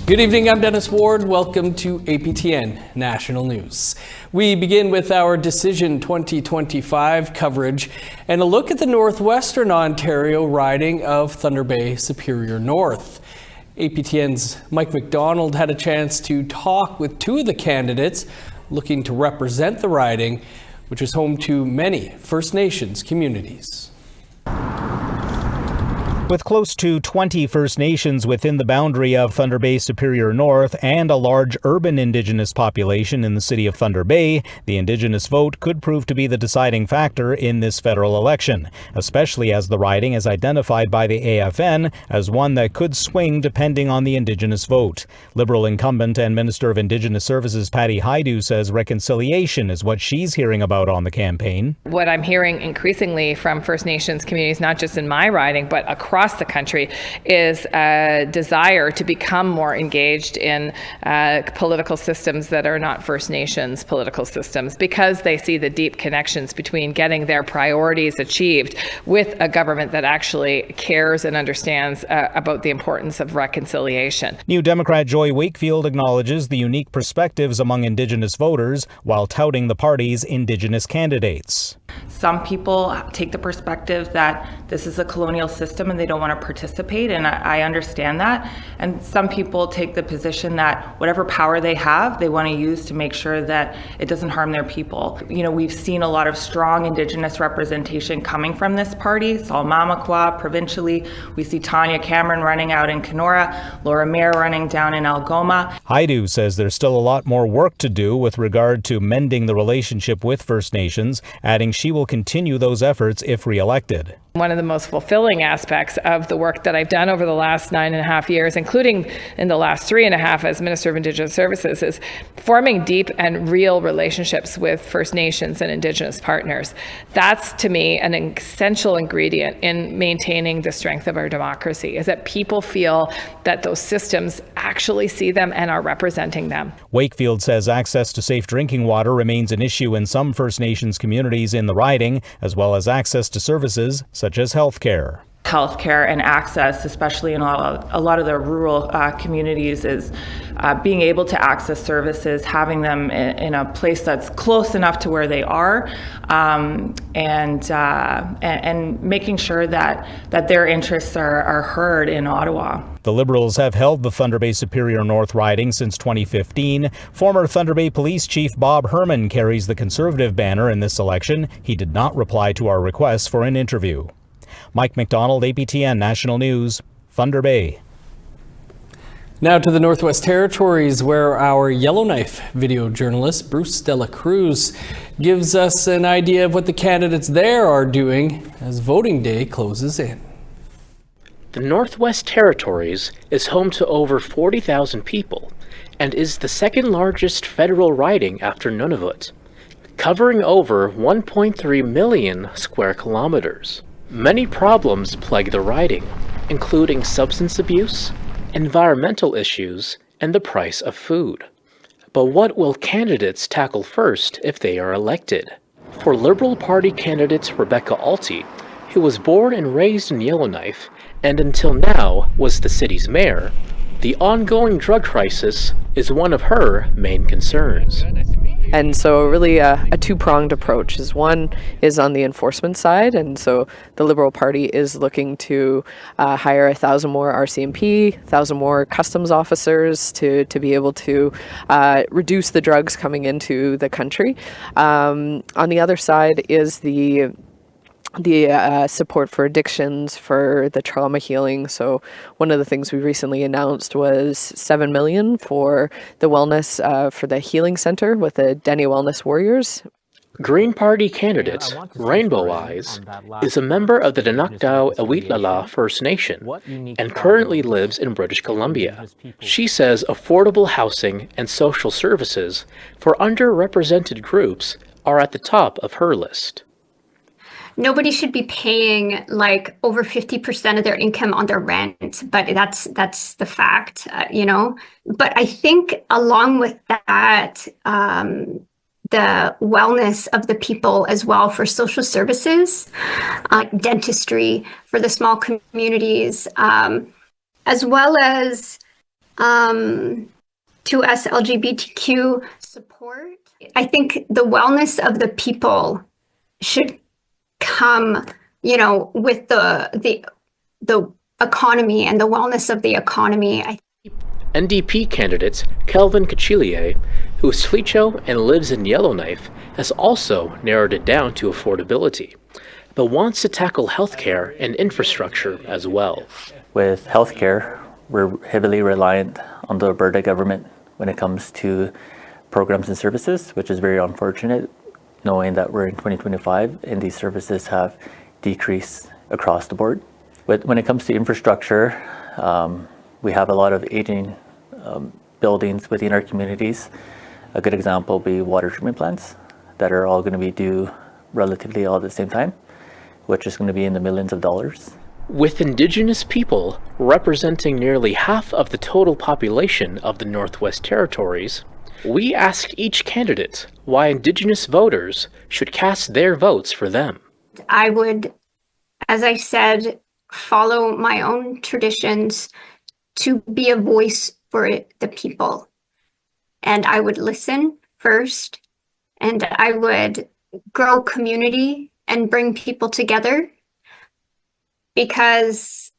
Good evening, I'm Dennis Ward. Welcome to APTN National News. We begin with our Decision 2025 coverage and a look at the northwestern Ontario riding of Thunder Bay Superior North. APTN's Mike McDonald had a chance to talk with two of the candidates looking to represent the riding, which is home to many First Nations communities. With close to 20 First Nations within the boundary of Thunder Bay Superior North and a large urban Indigenous population in the city of Thunder Bay, the Indigenous vote could prove to be the deciding factor in this federal election, especially as the riding is identified by the AFN as one that could swing depending on the Indigenous vote. Liberal incumbent and Minister of Indigenous Services Patty Hajdu says reconciliation is what she's hearing about on the campaign. What I'm hearing increasingly from First Nations communities, not just in my riding, but across the country, is a desire to become more engaged in political systems that are not First Nations political systems, because they see the deep connections between getting their priorities achieved with a government that actually cares and understands about the importance of reconciliation. New Democrat Joy Wakefield acknowledges the unique perspectives among Indigenous voters while touting the party's Indigenous candidates. Some people take the perspective that this is a colonial system and they don't want to participate, and I understand that. And some people take the position that whatever power they have, they want to use to make sure that it doesn't harm their people. You know, we've seen a lot of strong Indigenous representation coming from this party. Saul Mamakwa provincially. We see Tanya Cameron running out in Kenora, Laura Mayer running down in Algoma. Hajdu says there's still a lot more work to do with regard to mending the relationship with First Nations, adding she will continue those efforts if re-elected. One of the most fulfilling aspects of the work that I've done over the last 9.5 years, including in the last 3.5 as Minister of Indigenous Services, is forming deep and real relationships with First Nations and Indigenous partners. That's, to me, an essential ingredient in maintaining the strength of our democracy, is that people feel that those systems actually see them and are representing them. Wakefield says access to safe drinking water remains an issue in some First Nations communities in the riding, as well as access to services such as healthcare. Healthcare and access, especially in a lot of the rural communities, is being able to access services, having them in a place that's close enough to where they are, and making sure that their interests are heard in Ottawa. The Liberals have held the Thunder Bay Superior North riding since 2015. Former Thunder Bay Police Chief Bob Herman carries the Conservative banner in this election. He did not reply to our request for an interview. Mike McDonald, APTN National News, Thunder Bay. Now to the Northwest Territories, where our Yellowknife video journalist Bruce Dela Cruz gives us an idea of what the candidates there are doing as voting day closes in. The Northwest Territories is home to over 40,000 people and is the second largest federal riding after Nunavut, covering over 1.3 million square kilometers. Many problems plague the riding, including substance abuse, environmental issues, and the price of food. But what will candidates tackle first if they are elected? For Liberal Party candidate Rebecca Alty, who was born and raised in Yellowknife and until now was the city's mayor, the ongoing drug crisis is one of her main concerns. And so really a two-pronged approach is one is on the enforcement side, and so the Liberal Party is looking to hire 1,000 more RCMP, 1,000 more customs officers to be able to reduce the drugs coming into the country. On the other side is the support for addictions, for the trauma healing. So one of the things we recently announced was $7 million for the wellness, for the healing center with the Denny Wellness Warriors. Green Party candidate Rainbow Eyes is a member of the Danakdao Awitlala First Nation and currently lives in British Columbia. She says affordable housing and social services for underrepresented groups are at the top of her list. Nobody should be paying like over 50% of their income on their rent, but that's the fact, you know. But I think along with that, the wellness of the people as well for social services, dentistry for the small communities, as well as to us LGBTQ support. I think the wellness of the people should come, with the economy and the wellness of the economy. NDP candidate Kelvin Kachilier, who is Tlicho and lives in Yellowknife, has also narrowed it down to affordability, but wants to tackle healthcare and infrastructure as well. With healthcare, we're heavily reliant on the Alberta government when it comes to programs and services, which is very unfortunate, knowing that we're in 2025 and these services have decreased across the board. But when it comes to infrastructure, we have a lot of aging buildings within our communities. A good example would be water treatment plants that are all going to be due relatively all at the same time, which is going to be in the millions of dollars. With Indigenous people representing nearly half of the total population of the Northwest Territories, we asked each candidate why Indigenous voters should cast their votes for them. I would, as I said, follow my own traditions to be a voice for the people. And I would listen first, and I would grow community and bring people together. Because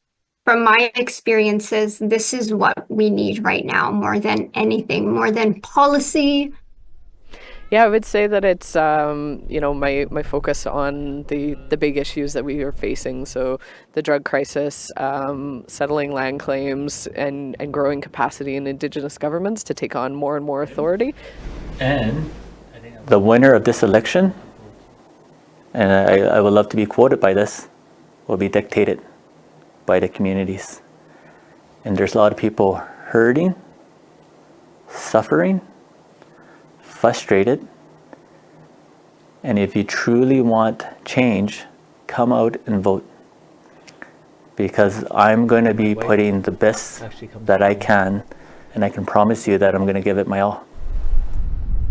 from my experiences, this is what we need right now more than anything, more than policy. Yeah, I would say that it's, my focus on the big issues that we are facing. So the drug crisis, settling land claims, and growing capacity in Indigenous governments to take on more and more authority. And the winner of this election, and I would love to be quoted by this, will be dictated by the communities. And there's a lot of people hurting, suffering, frustrated. And if you truly want change, come out and vote. Because I'm going to be putting the best that I can, and I can promise you that I'm going to give it my all.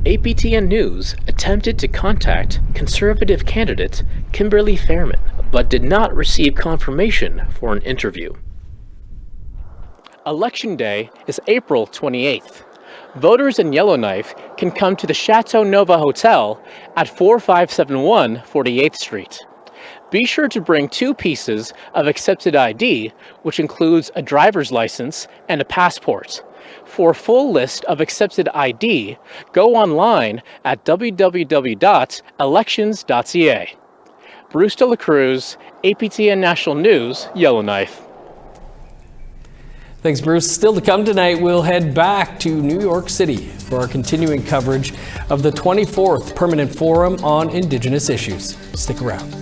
APTN News attempted to contact Conservative candidate Kimberly Fairman, but did not receive confirmation for an interview. Election Day is April 28th. Voters in Yellowknife can come to the Chateau Nova Hotel at 4571 48th Street. Be sure to bring 2 pieces of accepted ID, which includes a driver's license and a passport. For a full list of accepted ID, go online at www.elections.ca. Bruce De La Cruz, APTN National News, Yellowknife. Thanks, Bruce. Still to come tonight, we'll head back to New York City for our continuing coverage of the 24th Permanent Forum on Indigenous Issues. Stick around.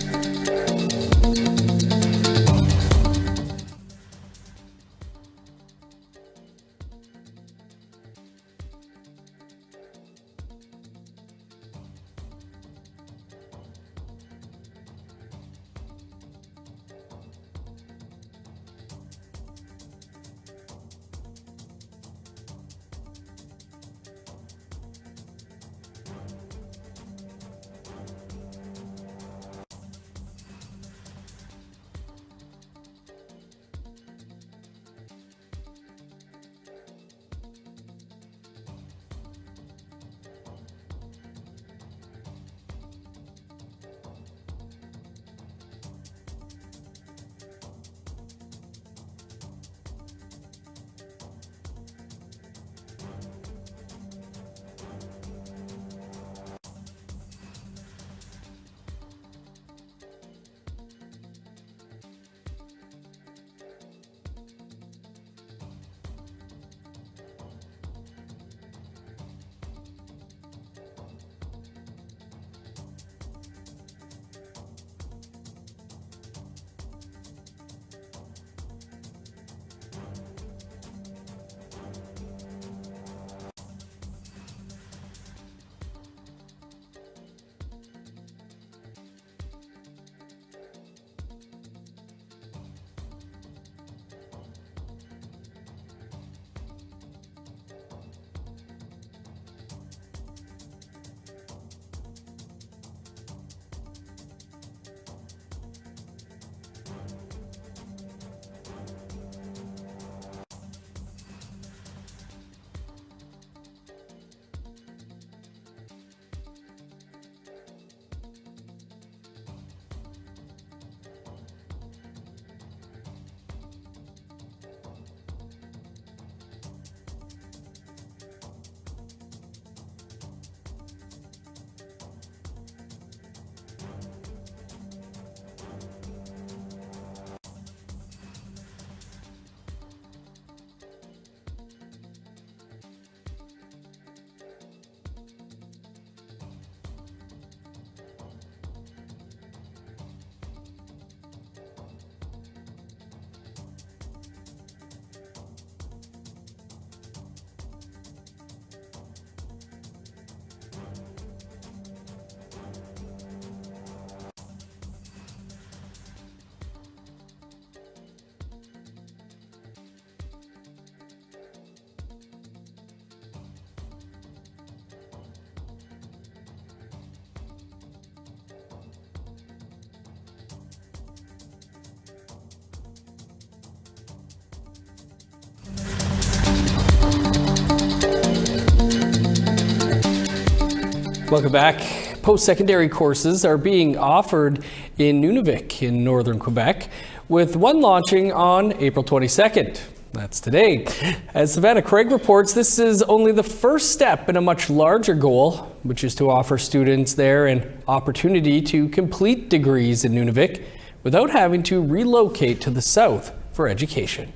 Welcome back. Post-secondary courses are being offered in Nunavik in northern Quebec, with one launching on April 22nd. That's today. As Savannah Craig reports, this is only the first step in a much larger goal, which is to offer students there an opportunity to complete degrees in Nunavik without having to relocate to the south for education.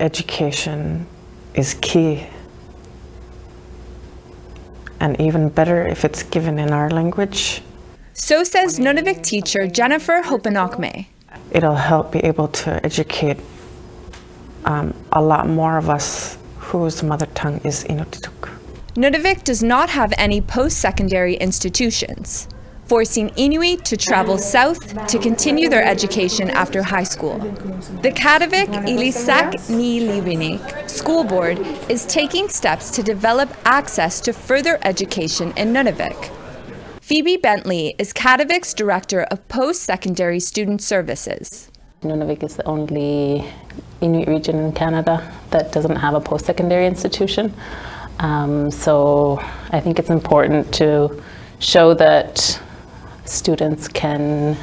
Education is key. And even better if it's given in our language. So says Nunavik teacher Jennifer Hopenokme. It'll help be able to educate a lot more of us whose mother tongue is Inuktitut. Nunavik does not have any post-secondary institutions, forcing Inuit to travel south to continue their education after high school. The Kativik Ilisak Niliwinik School Board is taking steps to develop access to further education in Nunavik. Phoebe Bentley is Kativik's Director of Post-Secondary Student Services. Nunavik is the only Inuit region in Canada that doesn't have a post-secondary institution. So I think it's important to show that students can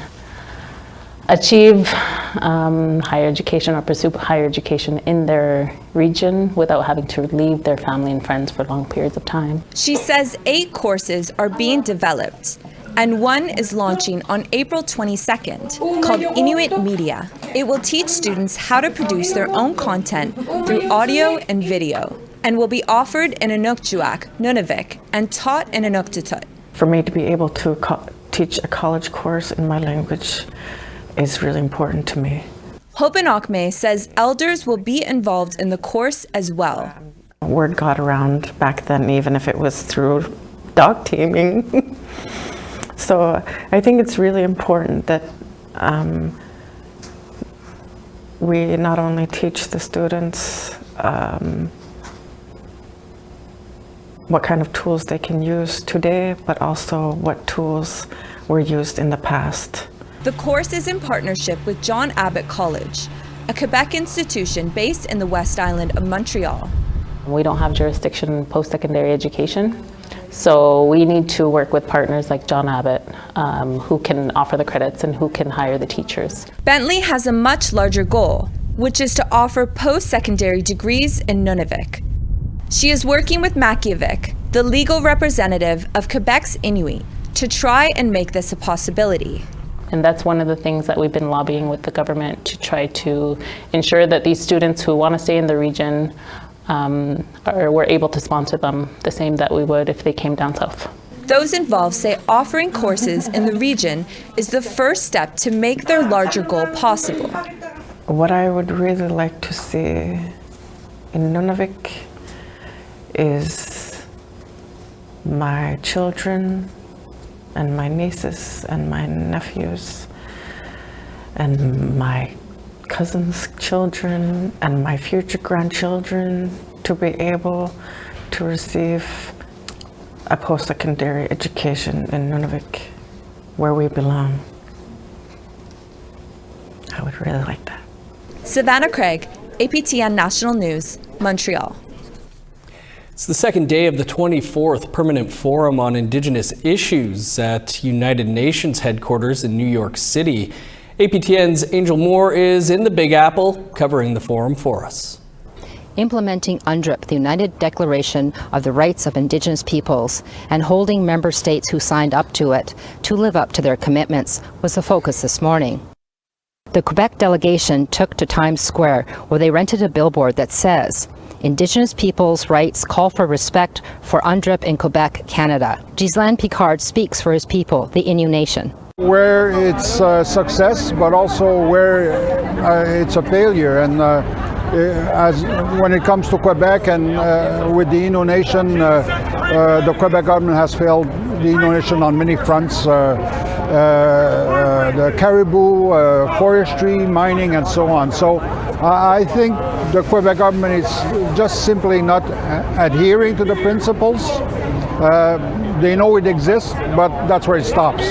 achieve higher education or pursue higher education in their region without having to leave their family and friends for long periods of time. She says 8 courses are being developed, and one is launching on April 22nd, called Inuit Media. It will teach students how to produce their own content through audio and video, and will be offered in Inukjuak, Nunavik, and taught in Inuktitut. For me to be able to teach a college course in my language is really important to me. Hopenokme says elders will be involved in the course as well. Word got around back then, even if it was through dog teaming. So I think it's really important that we not only teach the students what kind of tools they can use today, but also what tools were used in the past. The course is in partnership with John Abbott College, a Quebec institution based in the West Island of Montreal. We don't have jurisdiction in post-secondary education, so we need to work with partners like John Abbott who can offer the credits and who can hire the teachers. Bentley has a much larger goal, which is to offer post-secondary degrees in Nunavik. She is working with Makiyavik, the legal representative of Quebec's Inuit, to try and make this a possibility. And that's one of the things that we've been lobbying with the government to try to ensure that these students who want to stay in the region we're able to sponsor them the same that we would if they came down south. Those involved say offering courses in the region is the first step to make their larger goal possible. What I would really like to see in Nunavik is my children and my nieces and my nephews and my cousins' children and my future grandchildren to be able to receive a post-secondary education in Nunavik where we belong. I would really like that. Savannah Craig, APTN National News, Montreal. It's the second day of the 24th Permanent Forum on Indigenous Issues at United Nations headquarters in New York City. APTN's Angel Moore is in the Big Apple covering the forum for us. Implementing UNDRIP, the United Declaration of the Rights of Indigenous Peoples, and holding member states who signed up to it to live up to their commitments was the focus this morning. The Quebec delegation took to Times Square, where they rented a billboard that says, Indigenous peoples' rights call for respect for UNDRIP in Quebec, Canada. Ghislain Picard speaks for his people, the Innu Nation. Where it's success, but also where it's a failure. And as when it comes to Quebec and with the Innu Nation, the Quebec government has failed the Innu Nation on many fronts. The caribou, forestry, mining, and so on. So I think the Quebec government is just simply not adhering to the principles. They know it exists, but that's where it stops.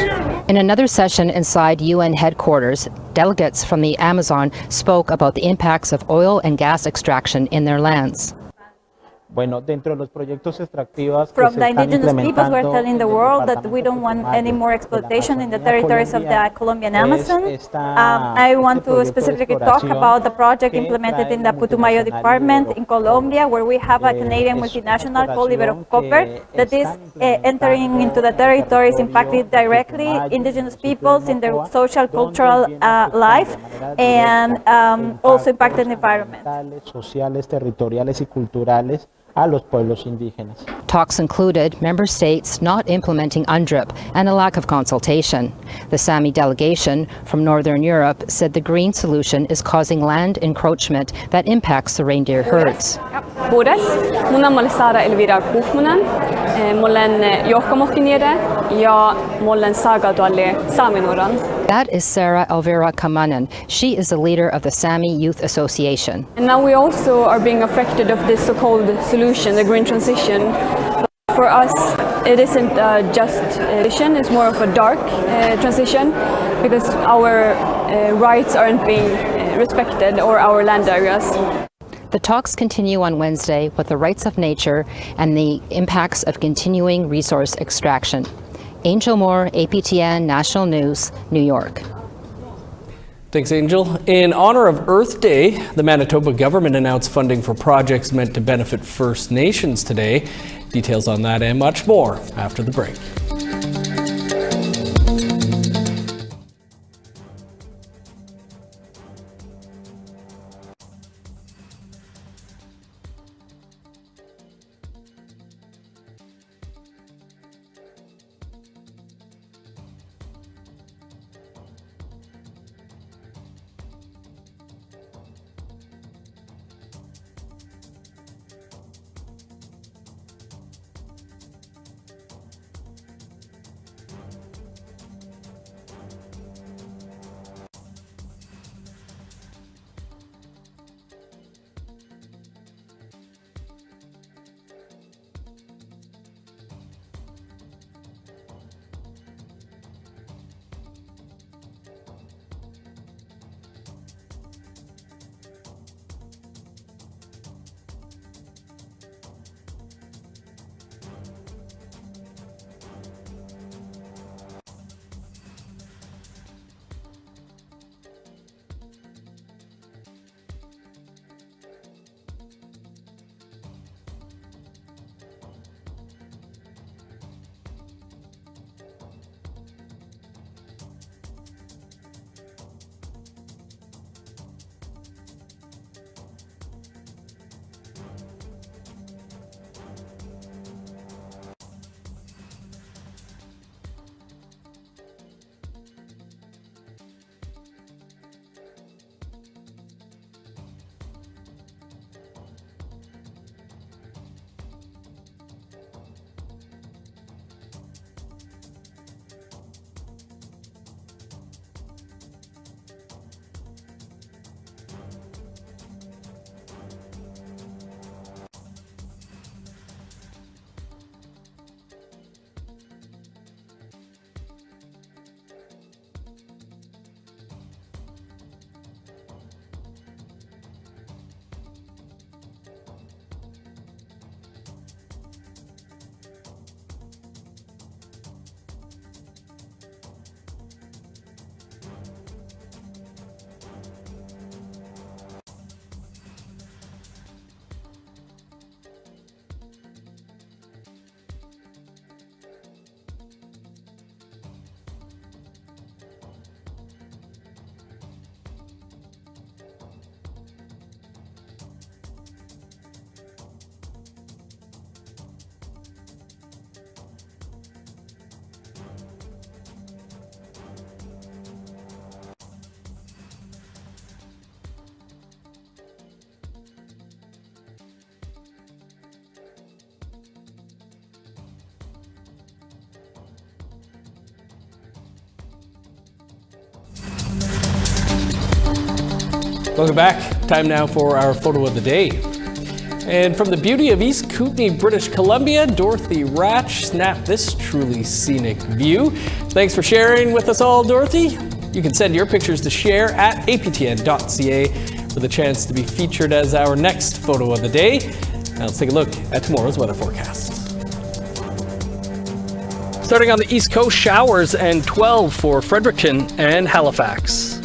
In another session inside UN headquarters, delegates from the Amazon spoke about the impacts of oil and gas extraction in their lands. Bueno, dentro de los proyectos extractivos From the indigenous peoples, we're telling the world that we don't want any more exploitation in the territories of the Colombian Amazon. I want to specifically talk about the project implemented in the Putumayo department in Colombia, where we have a Canadian multinational called Ibero Copper that is entering into the territories, impacting directly indigenous peoples in their social, cultural life, and also impacting the environment. Sociales, territoriales y culturales a los pueblos indígenas. Talks included member states not implementing UNDRIP and a lack of consultation. The Sami delegation from Northern Europe said the green solution is causing land encroachment that impacts the reindeer herds. Buures, muna molesara Elvira Kuhmunan, molen Jokamokinire, ja molen Saga Dwale Saminuran. That is Sarah Elvira Kamanen. She is the leader of the Sami Youth Association. And now we also are being affected of this so-called solution, the green transition. For us, it isn't just transition, it's more of a dark transition because our rights aren't being respected or our land areas. The talks continue on Wednesday with the rights of nature and the impacts of continuing resource extraction. Angel Moore, APTN National News, New York. Thanks, Angel. In honor of Earth Day, the Manitoba government announced funding for projects meant to benefit First Nations today. Details on that and much more after the break. Welcome back. Time now for our photo of the day. And from the beauty of East Kootenay, British Columbia, Dorothy Ratch snapped this truly scenic view. Thanks for sharing with us all, Dorothy. You can send your pictures to share at aptn.ca for the chance to be featured as our next photo of the day. Now let's take a look at tomorrow's weather forecast. Starting on the East Coast, showers and 12 for Fredericton and Halifax.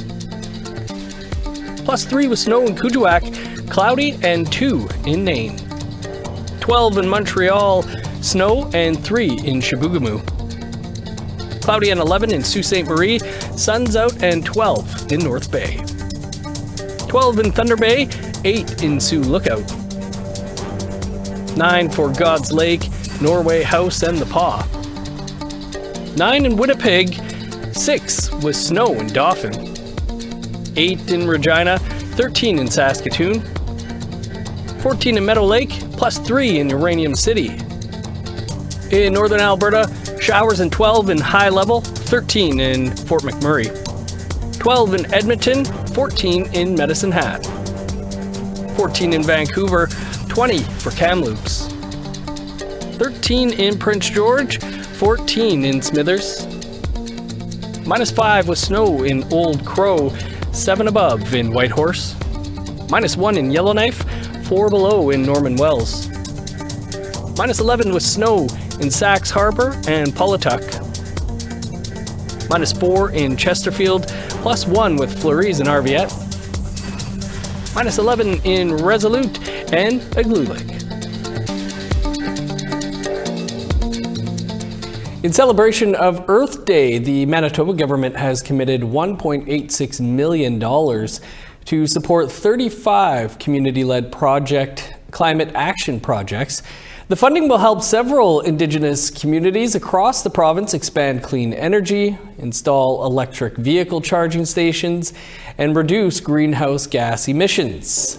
+3 with snow in Kuujjuaq, cloudy and 2 in Nain. 12 in Montreal, snow and 3 in Chibougamau. Cloudy and 11 in Sault Ste. Marie, sun's out and 12 in North Bay. 12 in Thunder Bay, 8 in Sioux Lookout. 9 for God's Lake, Norway House and the Paw. 9 in Winnipeg, 6 with snow in Dauphin. 8 in Regina, 13 in Saskatoon. 14 in Meadow Lake, +3 in Uranium City. In northern Alberta, showers and 12 in High Level, 13 in Fort McMurray. 12 in Edmonton, 14 in Medicine Hat. 14 in Vancouver, 20 for Kamloops. 13 in Prince George, 14 in Smithers. -5 with snow in Old Crow, 7 above in Whitehorse. -1 in Yellowknife, 4 below in Norman Wells. -11 with snow in Sax Harbor and Polituck. -4 in Chesterfield, +1 with flurries in Arviette. -11 in Resolute and Igloolik. In celebration of Earth Day, the Manitoba government has committed $1.86 million to support 35 community-led climate action projects. The funding will help several Indigenous communities across the province expand clean energy, install electric vehicle charging stations, and reduce greenhouse gas emissions.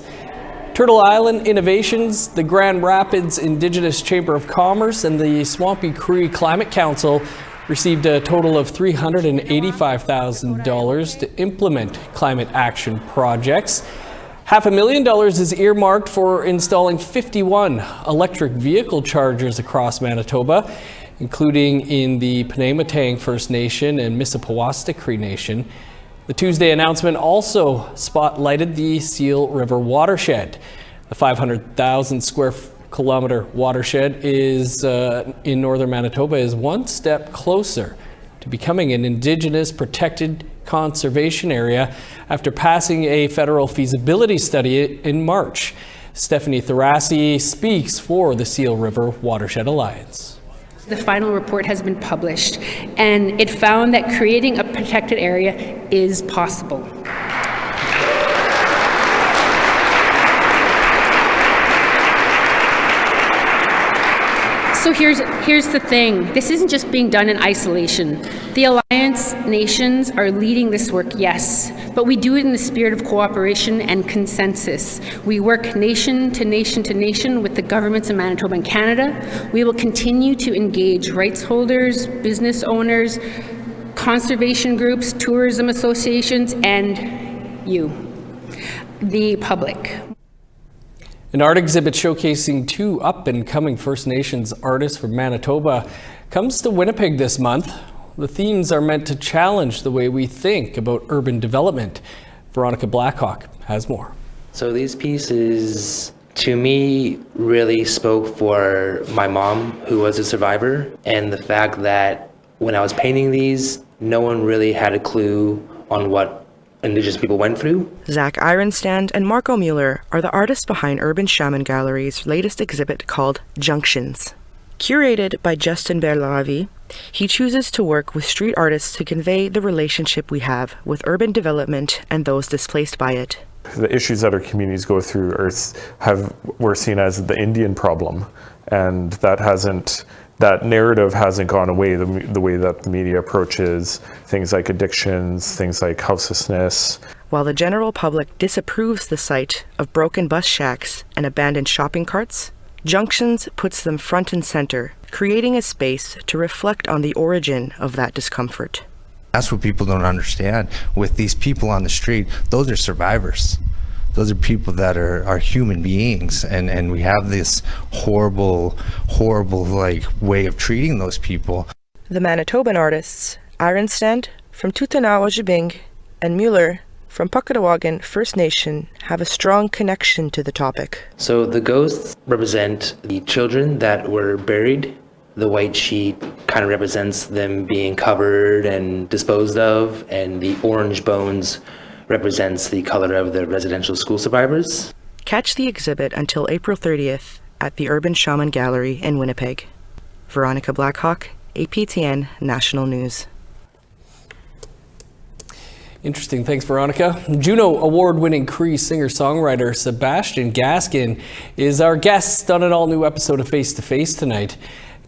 Turtle Island Innovations, the Grand Rapids Indigenous Chamber of Commerce, and the Swampy Cree Climate Council received a total of $385,000 to implement climate action projects. $500,000 is earmarked for installing 51 electric vehicle chargers across Manitoba, including in the Penamatang First Nation and Mississippiwasta Cree Nation. The Tuesday announcement also spotlighted the Seal River watershed. The 500,000 square kilometer watershed is in northern Manitoba is one step closer to becoming an Indigenous protected conservation area after passing a federal feasibility study in March. Stephanie Tharassi speaks for the Seal River Watershed Alliance. The final report has been published, and it found that creating a protected area is possible. So here's the thing. This isn't just being done in isolation. The Alliance nations are leading this work, yes, but we do it in the spirit of cooperation and consensus. We work nation to nation to nation with the governments of Manitoba and Canada. We will continue to engage rights holders, business owners, conservation groups, tourism associations, and you, the public. An art exhibit showcasing 2 up-and-coming First Nations artists from Manitoba comes to Winnipeg this month. The themes are meant to challenge the way we think about urban development. Veronica Blackhawk has more. So these pieces, to me, really spoke for my mom, who was a survivor, and the fact that when I was painting these, no one really had a clue on what Indigenous people went through. Zach Ironstand and Marco Mueller are the artists behind Urban Shaman Gallery's latest exhibit called Junctions. Curated by Justin Berlavi, he chooses to work with street artists to convey the relationship we have with urban development and those displaced by it. The issues that our communities go through were seen as the Indian problem, and that narrative hasn't gone away, the way that the media approaches things like addictions, things like houselessness. While the general public disapproves the sight of broken bus shacks and abandoned shopping carts, Junctions puts them front and center, creating a space to reflect on the origin of that discomfort. That's what people don't understand. With these people on the street, those are survivors. Those are people that are human beings, and we have this horrible way of treating those people. The Manitoban artists, Ironstand from Tutanawajibing and Mueller from Puckatawagan First Nation have a strong connection to the topic. So the ghosts represent the children that were buried. The white sheet kind of represents them being covered and disposed of, and the orange bones represents the color of the residential school survivors. Catch the exhibit until April 30th at the Urban Shaman Gallery in Winnipeg. Veronica Blackhawk, APTN National News. Interesting. Thanks, Veronica. Juno Award-winning Cree singer-songwriter Sebastian Gaskin is our guest on an all-new episode of Face to Face tonight.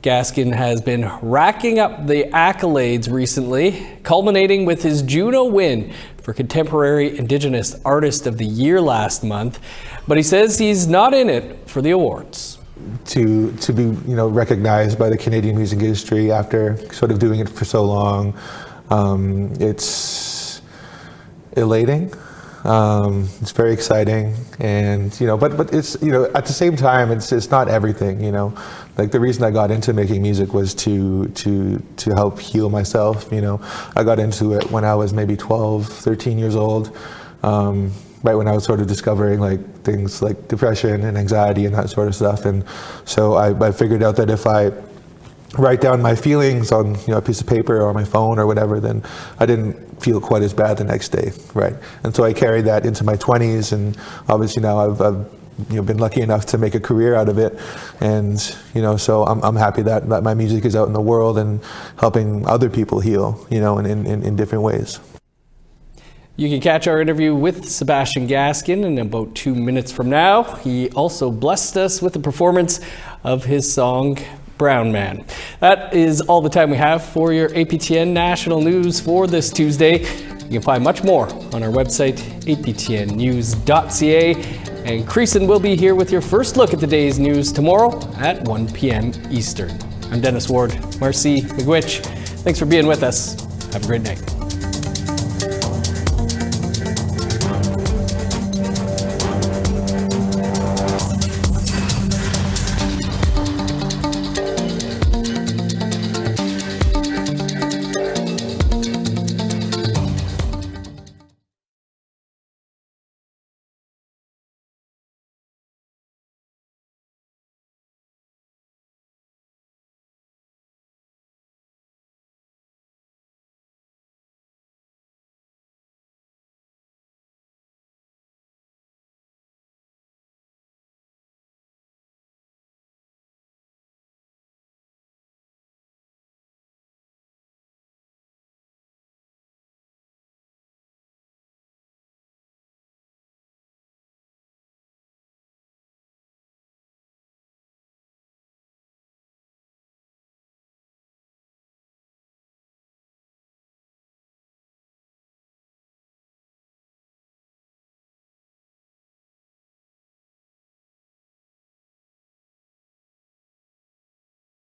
Gaskin has been racking up the accolades recently, culminating with his Juno win for Contemporary Indigenous Artist of the Year last month. But he says he's not in it for the awards. To be recognized by the Canadian music industry after sort of doing it for so long, it's elating. It's very exciting, and but it's at the same time it's not everything. Like the reason I got into making music was to help heal myself. I got into it when I was maybe 12, 13 years old, right when I was sort of discovering like things like depression and anxiety and that sort of stuff. And so I figured out that if I write down my feelings on a piece of paper or my phone or whatever, then I didn't feel quite as bad the next day, right? And so I carried that into my 20s, and obviously now I've been lucky enough to make a career out of it, and so I'm happy that my music is out in the world and helping other people heal, in different ways. You can catch our interview with Sebastian Gaskin in about 2 minutes from now. He also blessed us with a performance of his song Brown Man. That is all the time we have for your APTN National News for this Tuesday. You can find much more on our website, aptnnews.ca. And Creason will be here with your first look at the day's news tomorrow at 1 p.m. Eastern. I'm Dennis Ward. Marcy McGuitch, thanks for being with us. Have a great night.